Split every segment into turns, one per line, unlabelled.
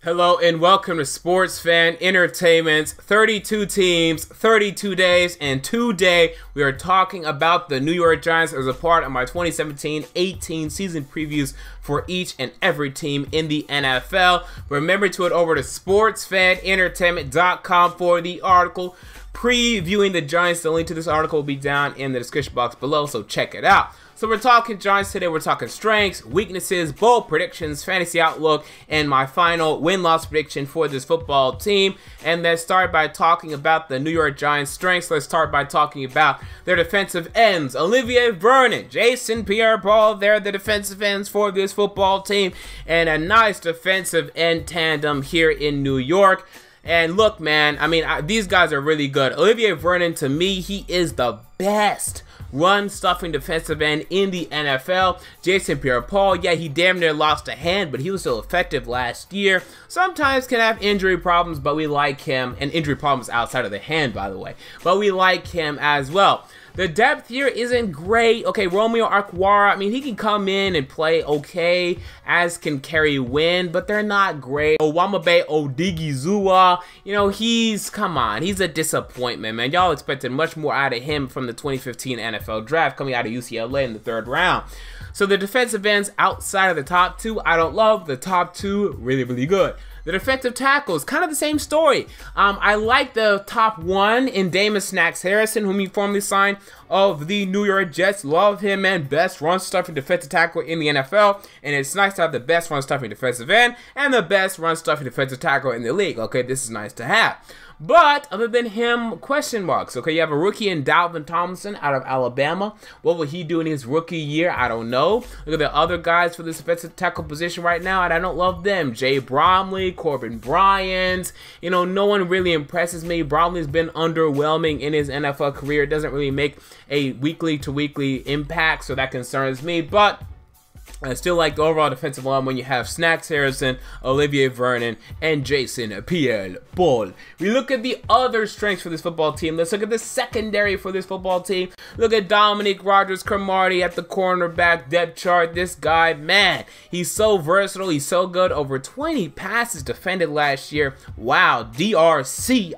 Hello and welcome to Sports Fan Entertainment's 32 teams, 32 days, and today we are talking about the New York Giants as a part of my 2017-18 season previews for each and every team in the NFL. Remember to head over to sportsfanentertainment.com for the article previewing the Giants. The link to this article will be down in the description box below, so check it out. So we're talking Giants today. We're talking strengths, weaknesses, bold predictions, fantasy outlook, and my final win-loss prediction for this football team. And let's start by talking about the New York Giants' strengths. Let's start by talking about their defensive ends. Olivier Vernon, Jason Pierre-Paul, they're the defensive ends for this football team. And a nice defensive end tandem here in New York. And look, man, I mean, these guys are really good. Olivier Vernon, to me, he is the best run-stuffing defensive end in the NFL. Jason Pierre-Paul, yeah, he damn near lost a hand, but he was still effective last year. Sometimes can have injury problems, but we like him. And injury problems outside of the hand, by the way. But we like him as well. The depth here isn't great. Okay, Romeo Okwara, I mean, he can come in and play okay, as can Kerry Wynn, but they're not great. Owamabe Odigizua, you know, come on, he's a disappointment, man. Y'all expected much more out of him from the 2015 NFL draft coming out of UCLA in the 3rd round. So the defensive ends outside of the top two, I don't love. The top two, really, really good. The defensive tackles, kind of the same story. I like the top one in Damon Snacks Harrison, whom he formerly signed of the New York Jets. Love him, man. Best run-stuffing defensive tackle in the NFL. And it's nice to have the best run-stuffing defensive end and the best run-stuffing defensive tackle in the league. Okay, this is nice to have. But other than him, question marks. Okay, you have a rookie in Dalvin Tomlinson out of Alabama. What will he do in his rookie year? I don't know. Look at the other guys for this defensive tackle position right now, and I don't love them. Jay Bromley, Corbin Bryant. You know, no one really impresses me. Bromley's been underwhelming in his NFL career. It doesn't really make a weekly-to-weekly impact, so that concerns me. But I still like the overall defensive line when you have Snacks Harrison, Olivier Vernon, and Jason Pierre-Paul. We look at the other strengths for this football team. Let's look at the secondary for this football team. Look at Dominique Rodgers-Cromartie at the cornerback depth chart. This guy, man, he's so versatile. He's so good. Over 20 passes defended last year. Wow, DRCICU.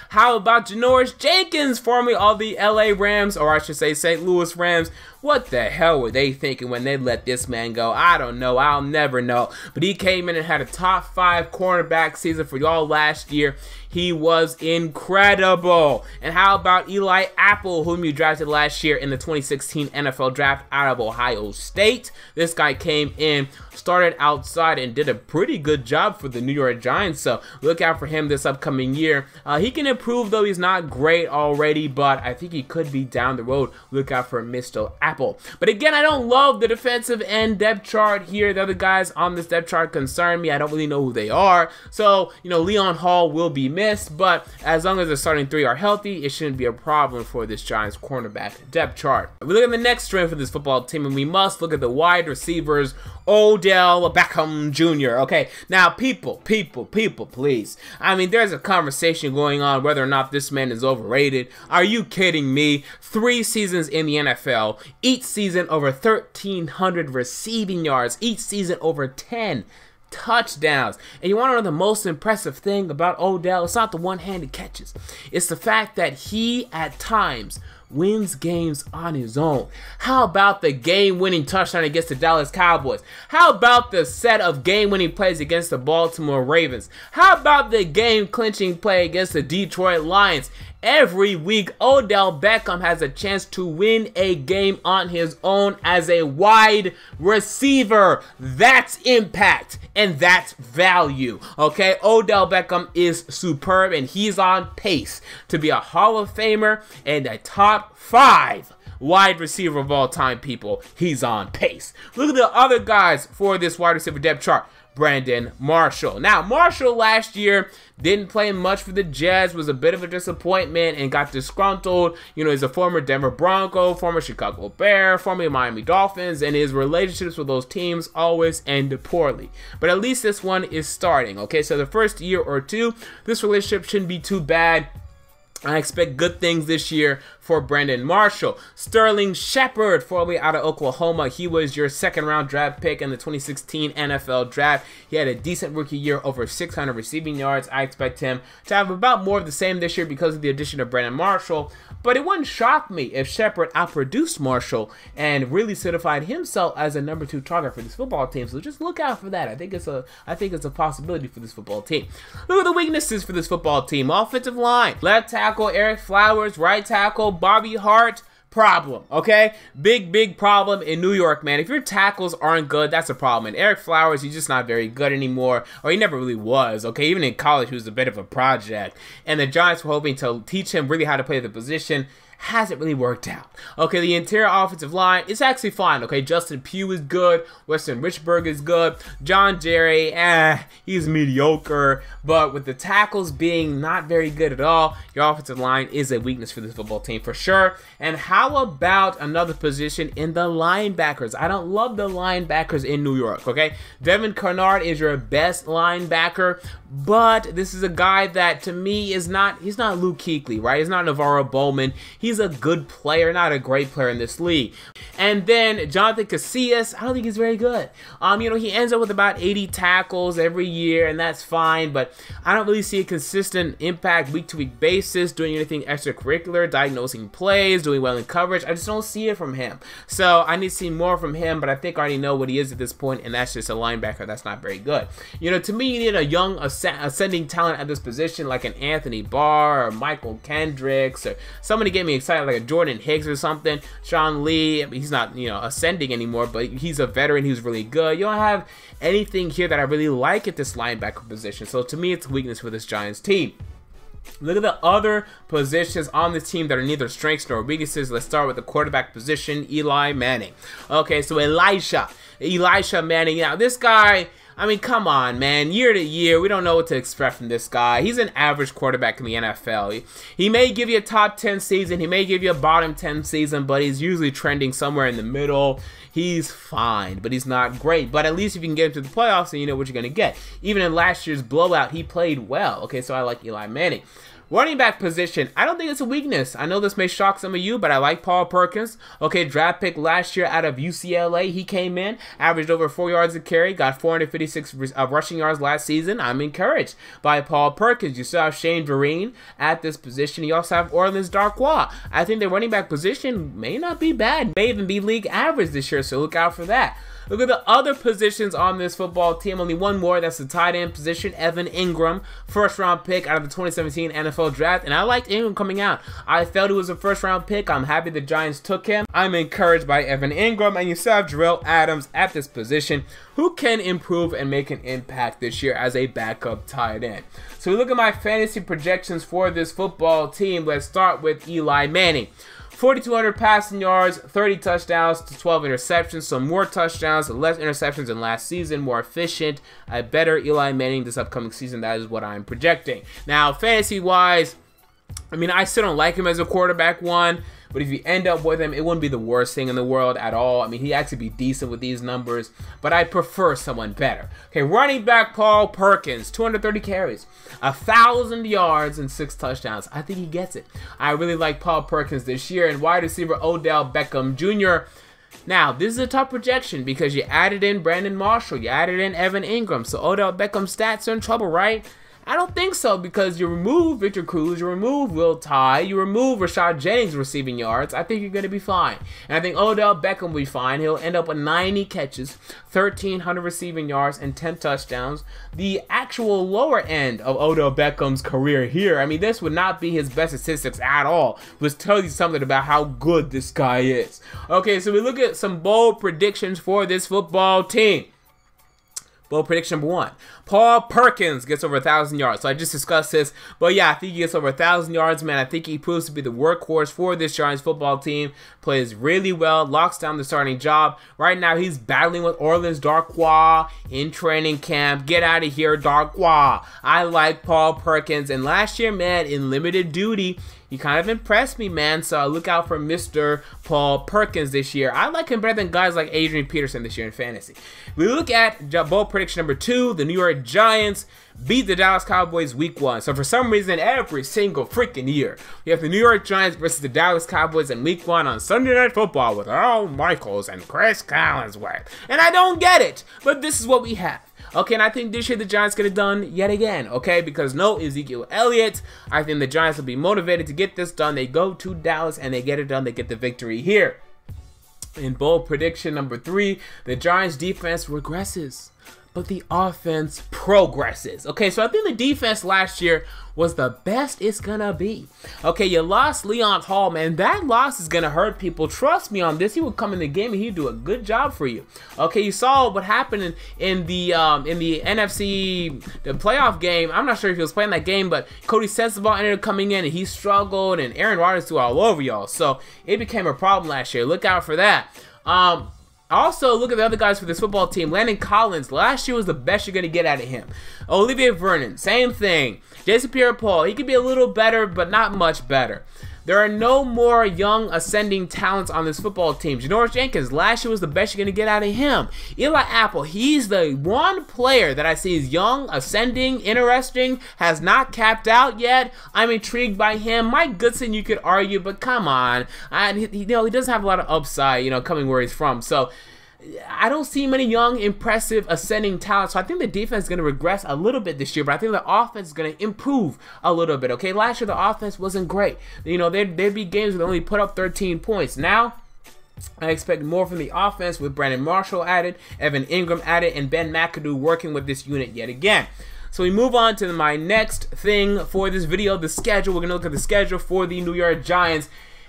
How about Janoris Jenkins, formerly of the LA Rams, or I should say St. Louis Rams? What the hell were they thinking when they let this man go? I don't know. I'll never know. But he came in and had a top 5 cornerback season for y'all last year. He was incredible. And how about Eli Apple, whom you drafted last year in the 2016 NFL Draft out of Ohio State? This guy came in, started outside, and did a pretty good job for the New York Giants. So look out for him this upcoming year. He can improve, though he's not great already, but I think he could be down the road. Look out for Mr. Apple. But again, I don't love the defensive end depth chart here. The other guys on this depth chart concern me. I don't really know who they are. So, you know, Leon Hall will be missed, but as long as the starting 3 are healthy, it shouldn't be a problem for this Giants cornerback depth chart. We look at the next strength of this football team, and we must look at the wide receivers. Odell Beckham Jr. Okay, now people, please. I mean, there's a conversation going on whether or not this man is overrated. Are you kidding me? 3 seasons in the NFL, each season over 1,300 receiving yards, each season over 10 touchdowns. And you want to know the most impressive thing about Odell? It's not the one-handed catches. It's the fact that he, at times, wins games on his own. How about the game-winning touchdown against the Dallas Cowboys? How about the set of game-winning plays against the Baltimore Ravens? How about the game-clinching play against the Detroit Lions? Every week, Odell Beckham has a chance to win a game on his own as a wide receiver. That's impact and that's value. Okay, Odell Beckham is superb and he's on pace to be a Hall of Famer and a top 5 wide receiver of all time, people. He's on pace. Look at the other guys for this wide receiver depth chart. Brandon Marshall. Now, Marshall last year didn't play much for the Jets, was a bit of a disappointment, and got disgruntled. You know, he's a former Denver Bronco, former Chicago Bear, formerly Miami Dolphins, and his relationships with those teams always end poorly. But at least this one is starting, okay? So the first year or two, this relationship shouldn't be too bad. I expect good things this year for Brandon Marshall. Sterling Shepard, formerly out of Oklahoma. He was your second-round draft pick in the 2016 NFL Draft. He had a decent rookie year, over 600 receiving yards. I expect him to have about more of the same this year because of the addition of Brandon Marshall. But it wouldn't shock me if Shepard outproduced Marshall and really solidified himself as a number 2 target for this football team. So just look out for that. I think it's a possibility for this football team. Look at the weaknesses for this football team. Offensive line: left tackle Eric Flowers, right tackle Bobby Hart. Problem, okay? Big problem in New York, man. If your tackles aren't good, that's a problem. And Eric Flowers, he's just not very good anymore, or he never really was, okay? Even in college, he was a bit of a project. And the Giants were hoping to teach him really how to play the position. Hasn't really worked out. Okay, the interior offensive line is actually fine. Okay, Justin Pugh is good. Weston Richburg is good. John Jerry, he's mediocre. But with the tackles being not very good at all, your offensive line is a weakness for this football team for sure. And how about another position in the linebackers? I don't love the linebackers in New York, okay? Devin Kennard is your best linebacker, but this is a guy that to me is not, he's not Luke Kuechly, right? He's not Navarro Bowman. He's a good player, not a great player in this league. And then Jonathan Casillas, I don't think he's very good. You know, he ends up with about 80 tackles every year, and that's fine, but I don't really see a consistent impact week-to-week basis, doing anything extracurricular, diagnosing plays, doing well in coverage. I just don't see it from him. So I need to see more from him, but I think I already know what he is at this point, and that's just a linebacker that's not very good. You know, to me, you need a young ascending talent at this position, like an Anthony Barr or Michael Kendricks, or somebody get me excited, like a Jordan Hicks or something. Sean Lee, he's not, you know, ascending anymore, but he's a veteran who's really good. You don't have anything here that I really like at this linebacker position. So to me, it's a weakness for this Giants team. Look at the other positions on this team that are neither strengths nor weaknesses. Let's start with the quarterback position, Eli Manning. Okay, so Elisha Manning. Now, this guy, I mean, come on, man. Year to year, we don't know what to expect from this guy. He's an average quarterback in the NFL. He may give you a top 10 season. He may give you a bottom 10 season, but he's usually trending somewhere in the middle. He's fine, but he's not great. But at least if you can get into the playoffs, then you know what you're going to get. Even in last year's blowout, he played well. Okay, so I like Eli Manning. Running back position, I don't think it's a weakness. I know this may shock some of you, but I like Paul Perkins. Okay, draft pick last year out of UCLA. He came in, averaged over 4 yards a carry, got 456 rushing yards last season. I'm encouraged by Paul Perkins. You still have Shane Vereen at this position. You also have Orleans Darkwa. I think the running back position may not be bad. May even be league average this year, so look out for that. Look at the other positions on this football team. Only one more. That's the tight end position. Evan Ingram, first-round pick out of the 2017 NFL Draft. And I liked Ingram coming out. I felt he was a first-round pick. I'm happy the Giants took him. I'm encouraged by Evan Ingram. And you still have Jarrell Adams at this position, who can improve and make an impact this year as a backup tight end. So we look at my fantasy projections for this football team. Let's start with Eli Manning. 4,200 passing yards, 30 touchdowns to 12 interceptions. So more touchdowns, less interceptions than last season. More efficient, a better Eli Manning this upcoming season. That is what I'm projecting. Now, fantasy-wise, I mean, I still don't like him as a quarterback one. But if you end up with him, it wouldn't be the worst thing in the world at all. I mean, he'd actually be decent with these numbers, but I prefer someone better. Okay, running back Paul Perkins, 230 carries, 1,000 yards, and 6 touchdowns. I think he gets it. I really like Paul Perkins this year. And wide receiver Odell Beckham Jr. Now, this is a tough projection because you added in Brandon Marshall, you added in Evan Ingram, so Odell Beckham's stats are in trouble, right? I don't think so, because you remove Victor Cruz, you remove Will Tye, you remove Rashad Jennings receiving yards. I think you're going to be fine. And I think Odell Beckham will be fine. He'll end up with 90 catches, 1,300 receiving yards, and 10 touchdowns. The actual lower end of Odell Beckham's career here, I mean, this would not be his best statistics at all. Let's tell you something about how good this guy is. Okay, so we look at some bold predictions for this football team. Bold prediction number 1. Paul Perkins gets over 1,000 yards. So I just discussed this. But yeah, I think he gets over 1,000 yards, man. I think he proves to be the workhorse for this Giants football team. Plays really well. Locks down the starting job. Right now, he's battling with Orleans Darkwa in training camp. Get out of here, Darkwa. I like Paul Perkins. And last year, man, in limited duty, he kind of impressed me, man. So look out for Mr. Paul Perkins this year. I like him better than guys like Adrian Peterson this year in fantasy. We look at bold prediction number 2, the New York York Giants beat the Dallas Cowboys week 1. So for some reason, every single freaking year, we have the New York Giants versus the Dallas Cowboys in week 1 on Sunday Night Football with Al Michaels and Chris Collinsworth. And I don't get it, but this is what we have. Okay, and I think this year the Giants get it done yet again, okay, because no Ezekiel Elliott. I think the Giants will be motivated to get this done. They go to Dallas and they get it done. They get the victory here. In bold prediction number 3, the Giants defense regresses, but the offense progresses. Okay, so I think the defense last year was the best it's gonna be. Okay, you lost Leon Hall, man. That loss is gonna hurt people. Trust me on this. He would come in the game and he'd do a good job for you. Okay, you saw what happened in the NFC the playoff game. I'm not sure if he was playing that game, but Cody Sensabaugh ended up coming in and he struggled, and Aaron Rodgers threw all over y'all. So it became a problem last year. Look out for that. Also, look at the other guys for this football team. Landon Collins, last year was the best you're going to get out of him. Olivier Vernon, same thing. Jason Pierre-Paul, he could be a little better, but not much better. There are no more young ascending talents on this football team. Janoris Jenkins, last year was the best you're going to get out of him. Eli Apple, he's the one player that I see is young, ascending, interesting, has not capped out yet. I'm intrigued by him. Mike Goodson, you could argue, but come on. He doesn't have a lot of upside, coming where he's from. So I don't see many young, impressive, ascending talents. So I think the defense is going to regress a little bit this year, but I think the offense is going to improve a little bit. Okay, last year the offense wasn't great. There'd be games where they only put up 13 points. Now, I expect more from the offense with Brandon Marshall added, Evan Ingram added, and Ben McAdoo working with this unit yet again. So we move on to my next thing for this video, the schedule. We're going to look at the schedule for the New York Giants.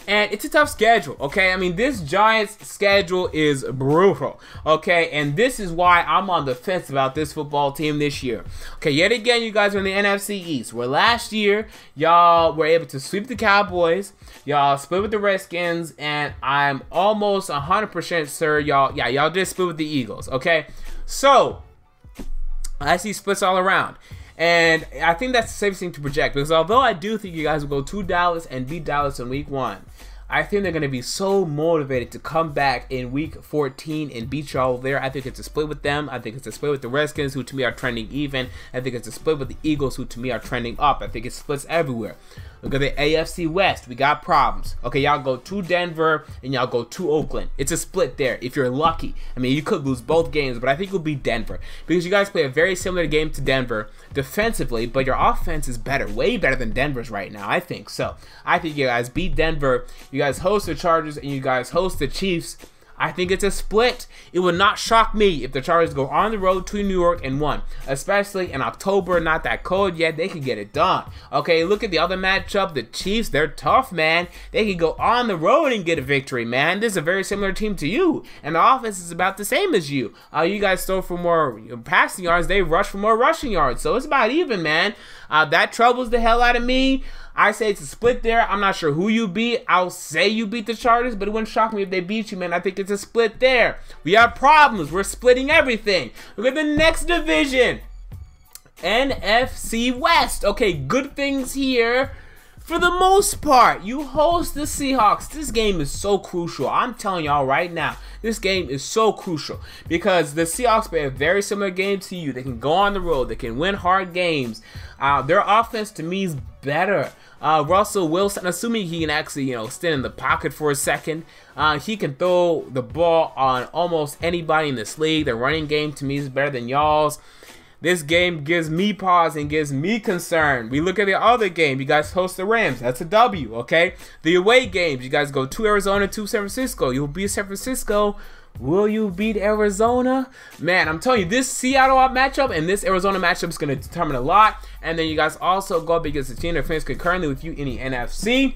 And it's a tough schedule, okay? I mean, this Giants schedule is brutal, okay? And this is why I'm on the fence about this football team this year. Okay, yet again, you guys are in the NFC East, where last year, y'all were able to sweep the Cowboys, y'all split with the Redskins, and I'm almost 100% sure y'all did split with the Eagles, okay? So, I see splits all around. And I think that's the safest thing to project, because although I do think you guys will go to Dallas and beat Dallas in week 1, I think they're going to be so motivated to come back in week 14 and beat y'all there. I think it's a split with them. I think it's a split with the Redskins, who to me are trending even. I think it's a split with the Eagles, who to me are trending up. I think it splits everywhere. Look at the AFC West. We got problems. Okay, y'all go to Denver and y'all go to Oakland. It's a split there if you're lucky. I mean, you could lose both games, but I think you'll beat Denver because you guys play a very similar game to Denver defensively, but your offense is better, way better than Denver's right now, I think. So I think you guys beat Denver. You guys host the Chargers and you guys host the Chiefs. I think it's a split. It would not shock me if the Chargers go on the road to New York and won. Especially in October, not that cold yet. They can get it done. Okay, look at the other matchup. The Chiefs, they're tough, man. They can go on the road and get a victory, man. This is a very similar team to you. And the offense is about the same as you. You guys throw for more passing yards. They rush for more rushing yards. So it's about even, man. That troubles the hell out of me. I say it's a split there. I'm not sure who you beat. I'll say you beat the Chargers, but it wouldn't shock me if they beat you, man. I think it's a split there. We have problems. We're splitting everything. Look at the next division. NFC West. Okay, good things here. For the most part, you host the Seahawks. This game is so crucial. I'm telling y'all right now, this game is so crucial because the Seahawks play a very similar game to you. They can go on the road. They can win hard games. Their offense, to me, is better. Russell Wilson, assuming he can actually, stand in the pocket for a second, he can throw the ball on almost anybody in this league. The running game, to me, is better than y'all's. This game gives me pause and gives me concern. We look at the other game. You guys host the Rams. That's a W, okay? The away games. You guys go to Arizona, to San Francisco. You'll beat San Francisco. Will you beat Arizona? Man, I'm telling you, this Seattle matchup and this Arizona matchup is going to determine a lot. And then you guys also go up against the team that finished concurrently with you in the NFC.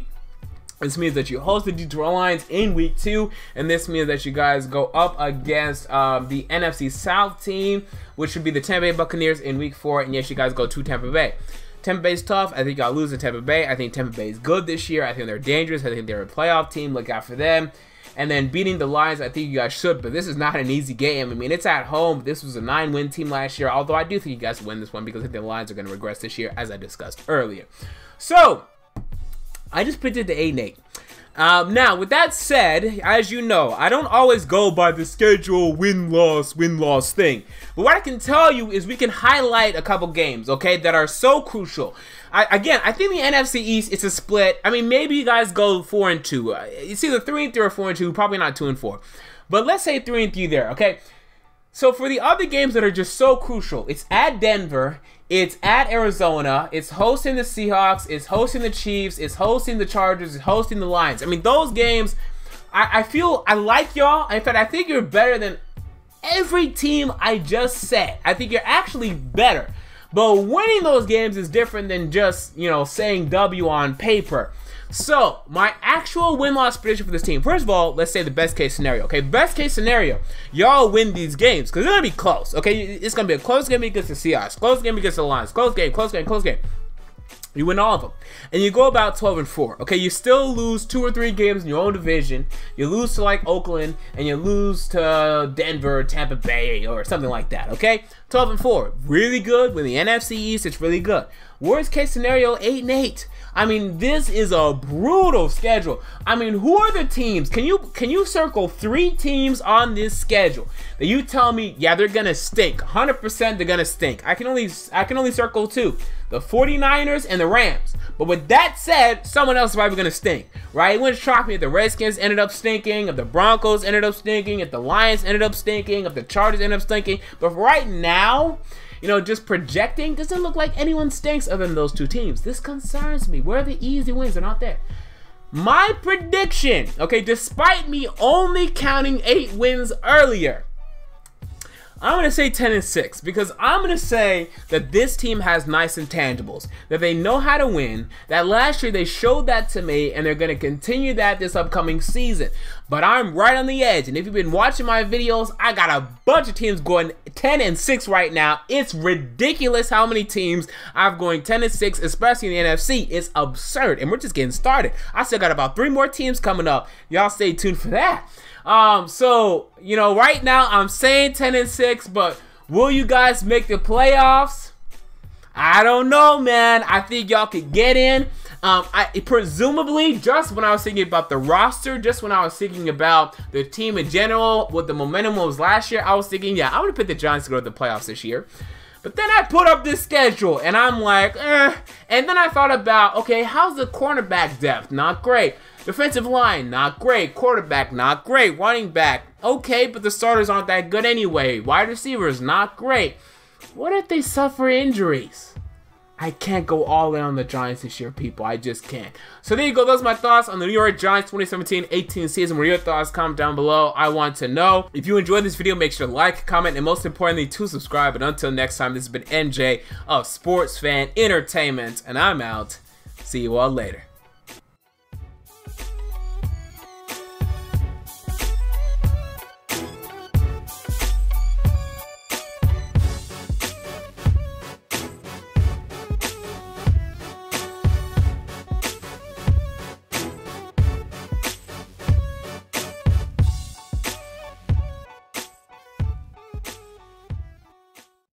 This means that you host the Detroit Lions in week 2, and this means that you guys go up against the NFC South team, which would be the Tampa Bay Buccaneers in week 4, and yes, you guys go to Tampa Bay. Tampa Bay's tough. I think y'all lose to Tampa Bay. I think Tampa Bay is good this year. I think they're dangerous. I think they're a playoff team. Look out for them. And then beating the Lions, I think you guys should, but this is not an easy game. I mean, it's at home. This was a 9-win team last year, although I do think you guys win this one because I think the Lions are going to regress this year, as I discussed earlier. So I just predicted the 8-8. Now, with that said, as you know, I don't always go by the schedule win-loss thing. But what I can tell you is we can highlight a couple games, okay, that are so crucial. Again, I think the NFC East, it's a split. I mean, maybe you guys go 4-2. It's either 3-3 or 4-2, probably not 2-4. But let's say 3-3 there, okay? So for the other games that are just so crucial, it's at Denver, it's at Arizona, it's hosting the Seahawks, it's hosting the Chiefs, it's hosting the Chargers, it's hosting the Lions. I mean, those games, I feel, I like y'all. In fact, I think you're better than every team I just said. I think you're actually better. But winning those games is different than just, you know, saying W on paper. So, my actual win-loss prediction for this team. First of all, let's say the best case scenario, okay? Best case scenario, y'all win these games, because they're going to be close, okay? It's going to be a close game against the Seahawks, close game against the Lions, close game, close game, close game. You win all of them. And you go about 12-4, okay? You still lose 2 or 3 games in your own division. You lose to, like, Oakland, and you lose to Denver, Tampa Bay, or something like that, okay? 12-4, really good. With the NFC East, it's really good. Worst case scenario, 8-8. I mean, this is a brutal schedule. I mean, who are the teams? Can you circle 3 teams on this schedule that you tell me, yeah, they're gonna stink. 100% they're gonna stink. I can only circle 2. The 49ers and the Rams. But with that said, someone else is probably gonna stink, right? It wouldn't shock me if the Redskins ended up stinking, if the Broncos ended up stinking, if the Lions ended up stinking, if the Chargers ended up stinking. But right now, you know, just projecting, doesn't look like anyone stinks other than those 2 teams. This concerns me. Where are the easy wins? They're not there. My prediction, okay, despite me only counting 8 wins earlier, I'm going to say 10-6 because I'm going to say that this team has nice intangibles, that they know how to win, that last year they showed that to me, and they're going to continue that this upcoming season. But I'm right on the edge, and if you've been watching my videos, I got a bunch of teams going 10-6 right now. It's ridiculous how many teams I've going 10-6, especially in the NFC. It's absurd, and we're just getting started. I still got about 3 more teams coming up. Y'all stay tuned for that. So, you know, right now I'm saying 10-6, but will you guys make the playoffs? I don't know, man. I think y'all could get in. Presumably, just when I was thinking about the roster, just when I was thinking about the team in general, what the momentum was last year, I was thinking, yeah, I'm going to pick the Giants to go to the playoffs this year. But then I put up this schedule, and I'm like, eh. And then I thought about, okay, how's the cornerback depth? Not great. Defensive line, not great. Quarterback, not great. Running back, okay, but the starters aren't that good anyway. Wide receivers, not great. What if they suffer injuries? I can't go all in on the Giants this year, people. I just can't. So there you go. Those are my thoughts on the New York Giants 2017-18 season. What are your thoughts? Comment down below. I want to know. If you enjoyed this video, make sure to like, comment, and most importantly, to subscribe. And until next time, this has been NJ of Sports Fan Entertainment, and I'm out. See you all later.